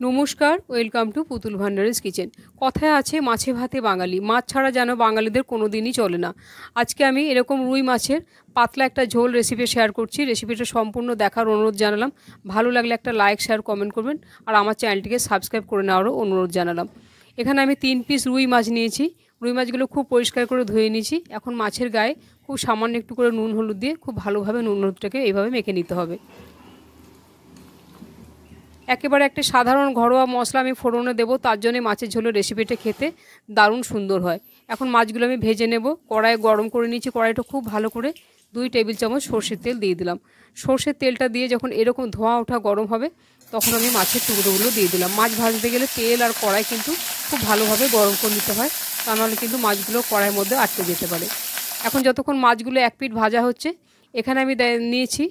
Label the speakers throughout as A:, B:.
A: নমস্কার, welcome to পুতুল ভান্ডারিস kitchen. কথায় আছে মাছে ভাতে বাঙালি, মাছ ছাড়া যেন বাঙালিদের কোনো দিনই চলে না। আজকে আমি এরকম রুই মাছের পাতলা একটা ঝোল রেসিপি শেয়ার করছি। রেসিপিটা সম্পূর্ণ দেখার অনুরোধ জানালাম। ভালো লাগলে একটা লাইক শেয়ার কমেন্ট করবেন, আর আমার চ্যানেলটিকে সাবস্ক্রাইব করে নেওয়ারও অনুরোধ জানালাম। এখানে আমি 3 পিস রুই মাছ নিয়েছি। রুই মাছগুলো খুব পরিষ্কার করে ধুয়ে নিয়েছি। এখন মাছের গায়ে খুব সামান্য একটু করে নুন হলুদ দিয়ে খুব ভালোভাবে নুন হলুদটাকে এইভাবে মেখে নিতে হবে। একেবারে একটা সাধারণ ঘরোয়া মশলা আমি ফোড়নে দেবো, তার জন্য মাছের ঝোলের রেসিপিটা খেতে দারুণ সুন্দর হয়। এখন মাছগুলো আমি ভেজে নেব। কড়াই গরম করে নিয়েছি। কড়াইটা খুব ভালো করে 2 টেবিল চামচ সর্ষের তেল দিয়ে দিলাম। সর্ষের তেলটা দিয়ে যখন এরকম ধোঁয়া ওঠা গরম হবে, তখন আমি মাছের টুকরোগুলো দিয়ে দিলাম। মাছ ভাজতে গেলে তেল আর কড়াই কিন্তু খুব ভালোভাবে গরম করে নিতে হয়, তা নাহলে কিন্তু মাছগুলো কড়াইয়ের মধ্যে আটকে যেতে পারে। এখন যতক্ষণ মাছগুলো এক পিঠ ভাজা হচ্ছে, এখানে আমি নিয়েছি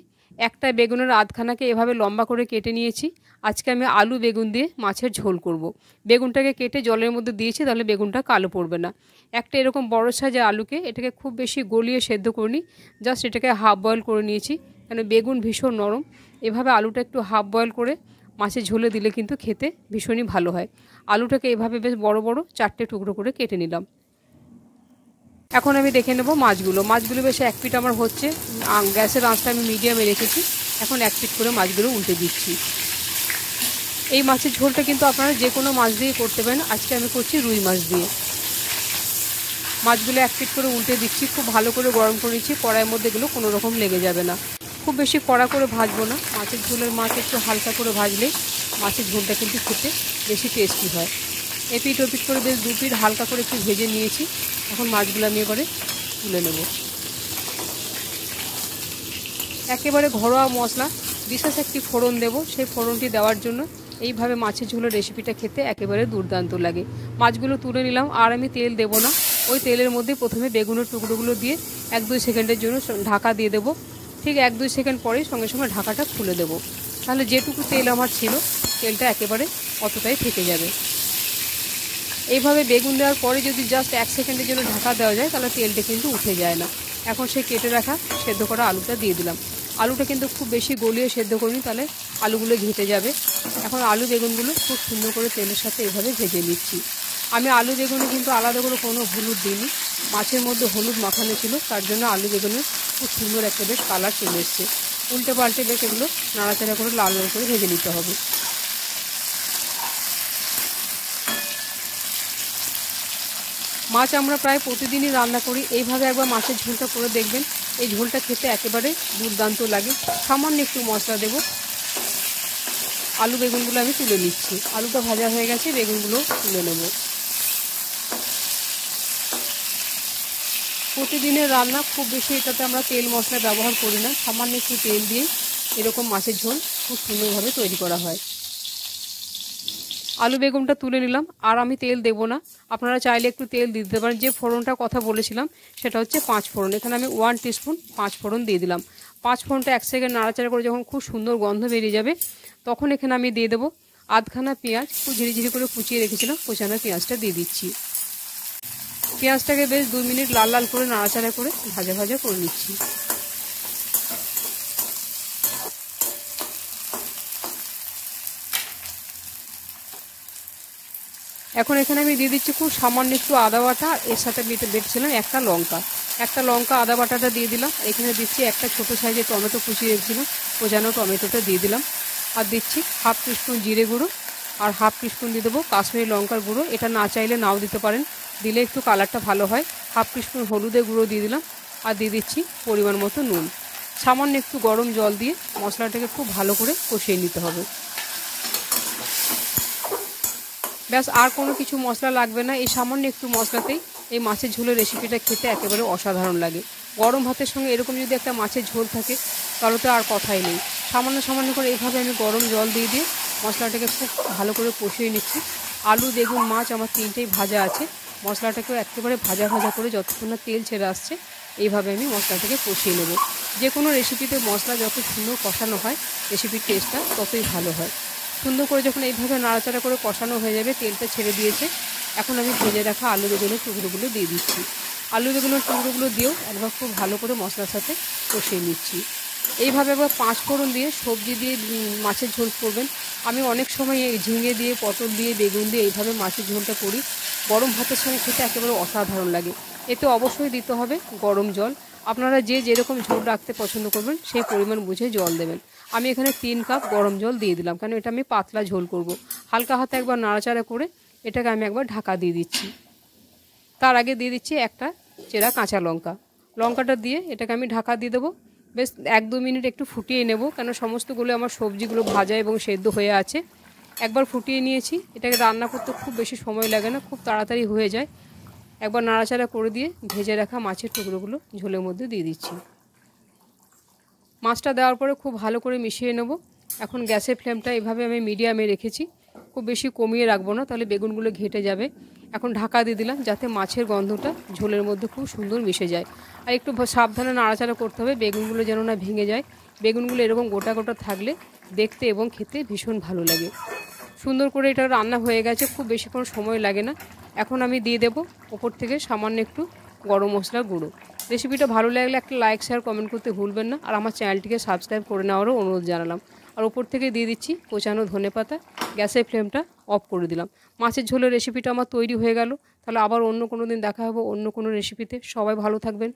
A: একটা বেগুনের আধখানাকে এভাবে লম্বা করে কেটে নিয়েছি। আজকে আমি আলু বেগুন দিয়ে মাছের ঝোল করব। বেগুনটাকে কেটে জলের মধ্যে দিয়েছি, তাহলে বেগুনটা কালো পড়বে না। একটা এরকম বড় সাইজের আলুকে এটাকে খুব বেশি গলিয়ে সেদ্ধ করিনি, জাস্ট এটাকে হাফ বয়েল করে নিয়েছি, কেন বেগুন ভীষণ নরম। এভাবে আলুটা একটু হাফ বয়েল করে মাছের ঝোলে দিলে কিন্তু খেতে ভীষণই ভালো হয়। আলুটাকে এভাবে বেশ বড় বড় 4টে টুকরো করে কেটে নিলাম। এখন আমি দেখে নেব মাছগুলো বেশ এক পিঠ আমার হচ্ছে। গ্যাসের আঁচটা আমি মিডিয়ামে রেখেছি। এখন এক পিঠ করে মাছগুলো উল্টে দিচ্ছি। এই মাছের ঝোলটা কিন্তু আপনারা যে কোনো মাছ দিয়ে করতে পারেন। আজকে আমি করছি রুই মাছ দিয়ে। মাছগুলো এক পিঠ করে উল্টে দিচ্ছি। খুব ভালো করে গরম করে নিচ্ছি। কড়াইয়ের মধ্যে এগুলো কোনো রকম লেগে যাবে না। খুব বেশি কড়া করে ভাজবো না। মাছের ঝোলের মাছ একটু হালকা করে ভাজলে মাছের ঝোলটা কিন্তু খেতে বেশি টেস্টি হয়। এপিট ওপিট করে বেশ 2 পিঠ হালকা করে একটু ভেজে নিয়েছি। এখন মাছগুলো আমি এবারে তুলে নেব। একেবারে ঘরোয়া মশলা, বিশেষ একটি ফোড়ন দেব। সেই ফোড়নটি দেওয়ার জন্য এইভাবে মাছের ঝোলের রেসিপিটা খেতে একেবারে দুর্দান্ত লাগে। মাছগুলো তুলে নিলাম, আর আমি তেল দেব না। ওই তেলের মধ্যে প্রথমে বেগুনের টুকরোগুলো দিয়ে 1-2 সেকেন্ডের জন্য ঢাকা দিয়ে দেবো। ঠিক 1-2 সেকেন্ড পরেই সঙ্গে সঙ্গে ঢাকাটা খুলে দেবো। তাহলে যেটুকু তেল আমার ছিল, তেলটা একেবারে অতটাই থেকে যাবে। এইভাবে বেগুন দেওয়ার পরে যদি জাস্ট 1 সেকেন্ডের জন্য ঢাকা দেওয়া যায়, তাহলে তেলটা কিন্তু উঠে যায় না। এখন সেই কেটে রাখা সেদ্ধ করা আলুটা দিয়ে দিলাম। আলুটা কিন্তু খুব বেশি গলিয়ে সেদ্ধ করিনি, তাহলে আলুগুলো ঘেঁটে যাবে। এখন আলু বেগুনগুলো খুব সুন্দর করে তেলের সাথে এভাবে ভেজে নিচ্ছি। আমি আলু বেগুনে কিন্তু আলাদা করে কোনো হলুদ দিইনি। মাছের মধ্যে হলুদ মাখানো ছিল, তার জন্য আলু বেগুনের খুব সুন্দর একটা বেশ কালার চলে এসছে। উল্টে পাল্টে বেশ এগুলো নাড়াচাড়া করে লাল লাল করে ভেজে নিতে হবে। মাছ আমরা প্রায় প্রতিদিনই রান্না করি। এইভাবে একবার মাছের ঝোলটা করে দেখবেন। এই ঝোলটা খেতে একেবারে দুর্দান্ত লাগে। সামান্য একটু মশলা দেব। আলু বেগুনগুলো আমি তুলে নিচ্ছি। আলুটা ভাজা হয়ে গেছে, বেগুনগুলো তুলে নেব। প্রতিদিনের রান্না, খুব বেশি এটাতে আমরা তেল মশলা ব্যবহার করি না। সামান্য একটু তেল দিয়ে এরকম মাছের ঝোল খুব সুন্দরভাবে তৈরি করা হয়। আলু বেগুনটা তুলে নিলাম, আর আমি তেল দেব না। আপনারা চাইলে একটু তেল দিতে পারেন। যে ফোড়নটার কথা বলেছিলাম সেটা হচ্ছে 5 ফোড়ন। এখানে আমি 1 টিস্পুন 5 ফোড়ন দিয়ে দিলাম। 5 ফোড়নটা 1 সেকেন্ড নাড়াচাড়া করে যখন খুব সুন্দর গন্ধ বেরিয়ে যাবে, তখন এখানে আমি দিয়ে দেবো আধখানা পেঁয়াজ। খুব ঝিরিঝিরি করে কুচিয়ে রেখেছিলাম, কুচানো পেঁয়াজটা দিয়ে দিচ্ছি। পেঁয়াজটাকে বেশ 2 মিনিট লাল লাল করে নাড়াচাড়া করে ভাজা ভাজা করে নিচ্ছি। এখন এখানে আমি দিয়ে দিচ্ছি খুব সামান্য একটু আদা বাটা। এর সাথে বেটেছিলাম একটা লঙ্কা আদা বাটাটা দিয়ে দিলাম। এখানে দিচ্ছি একটা ছোটো সাইজের টমেটো কুচিয়ে রেখেছিলাম, কোচানো টমেটোটা দিয়ে দিলাম। আর দিচ্ছি 1/2 টিস্পুন জিরে গুঁড়ো, আর 1/2 টিস্পুন দিয়ে দেবো কাশ্মীরি লঙ্কার গুঁড়ো। এটা না চাইলে নাও দিতে পারেন, দিলে একটু কালারটা ভালো হয়। 1/2 টিস্পুন হলুদের গুঁড়ো দিয়ে দিলাম, আর দিয়ে দিচ্ছি পরিমাণ মতো নুন। সামান্য একটু গরম জল দিয়ে মশলাটাকে খুব ভালো করে কষিয়ে নিতে হবে। ব্যাস, আর কোনো কিছু মশলা লাগবে না। এই সামান্য একটু মশলাতেই এই মাছের ঝোলের রেসিপিটা খেতে একেবারে অসাধারণ লাগে। গরম ভাতের সঙ্গে এরকম যদি একটা মাছের ঝোল থাকে, তাহলে তো আর কথাই নেই। সামান্য সামান্য করে এইভাবে আমি গরম জল দিয়ে দিয়ে মশলাটাকে খুব ভালো করে কষিয়ে নিচ্ছি। আলু বেগুন মাছ আমার 3টেই ভাজা আছে। মশলাটাকেও একেবারে ভাজা ভাজা করে যতক্ষণ না তেল ছেড়ে আসছে, এইভাবে আমি মশলাটাকে কষিয়ে নেব। যে কোনো রেসিপিতে মশলা যত সুন্দর কষানো হয়, রেসিপির টেস্টটা ততই ভালো হয়। সুন্দর করে যখন এইভাবে নাড়াচাড়া করে কষানো হয়ে যাবে, তেলটা ছেড়ে দিয়েছে, এখন আমি ভেজে রাখা আলু বেগুনের টুকরোগুলো দিয়ে দিচ্ছি। আলু বেগুনের টুকরোগুলো দিয়েও একবার খুব ভালো করে মশলার সাথে কষিয়ে নিচ্ছি। এইভাবে আবার 5 ফোড়ন দিয়ে সবজি দিয়ে মাছের ঝোল করবেন। আমি অনেক সময় এই ঝিঙে দিয়ে, পটল দিয়ে, বেগুন দিয়ে এইভাবে মাছের ঝোলটা করি। গরম ভাতের সঙ্গে খেতে একেবারে অসাধারণ লাগে। এতে অবশ্যই দিতে হবে গরম জল। আপনারা যে যেরকম ঝোল রাখতে পছন্দ করবেন সেই পরিমাণ বুঝে জল দেবেন। আমি এখানে 3 কাপ গরম জল দিয়ে দিলাম, কারণ এটা আমি পাতলা ঝোল করব। হালকা হাতে একবার নাড়াচাড়া করে এটাকে আমি একবার ঢাকা দিয়ে দিচ্ছি। তার আগে দিয়ে দিচ্ছি একটা চেরা কাঁচা লঙ্কা। লঙ্কাটা দিয়ে এটাকে আমি ঢাকা দিয়ে দেবো। বেশ 1-2 মিনিট একটু ফুটিয়ে নেব, কেন সমস্তগুলো আমার সবজিগুলো ভাজা এবং সেদ্ধ হয়ে আছে। একবার ফুটিয়ে নিয়েছি। এটাকে রান্না করতে খুব বেশি সময় লাগে না, খুব তাড়াতাড়ি হয়ে যায়। একবার নাড়াচাড়া করে দিয়ে ভেজে রাখা মাছের টুকরোগুলো ঝোলের মধ্যে দিয়ে দিচ্ছি। মাছটা দেওয়ার পরে খুব ভালো করে মিশিয়ে নেব। এখন গ্যাসের ফ্লেমটা এভাবে আমি মিডিয়ামে রেখেছি, খুব বেশি কমিয়ে রাখবো না, তাহলে বেগুনগুলো ঘেটে যাবে। এখন ঢাকা দিয়ে দিলাম যাতে মাছের গন্ধটা ঝোলের মধ্যে খুব সুন্দর মিশে যায়। আর একটু সাবধানে নাড়াচাড়া করতে হবে, বেগুনগুলো যেন না ভেঙে যায়। বেগুনগুলো এরকম গোটা গোটা থাকলে দেখতে এবং খেতে ভীষণ ভালো লাগে। সুন্দর করে এটা রান্না হয়ে গেছে, খুব বেশিক্ষণ সময় লাগে না। এখন আমি দিয়ে দেব ওপর থেকে সামান্য একটু গরম মশলার গুঁড়ো। রেসিপিটা ভালো লাগলে একটা লাইক, শেয়ার, কমেন্ট করতে ভুলবেন না। আর আমার চ্যানেলটিকে সাবস্ক্রাইব করে নেওয়ারও অনুরোধ জানালাম। আর ওপর থেকে দিয়ে দিচ্ছি কোচানো ধনেপাতা। গ্যাসের ফ্লেমটা অফ করে দিলাম। মাছের ঝোলের রেসিপিটা আমার তৈরি হয়ে গেল। তাহলে আবার অন্য কোনো দিন দেখা হবে অন্য কোনো রেসিপিতে। সবাই ভালো থাকবেন।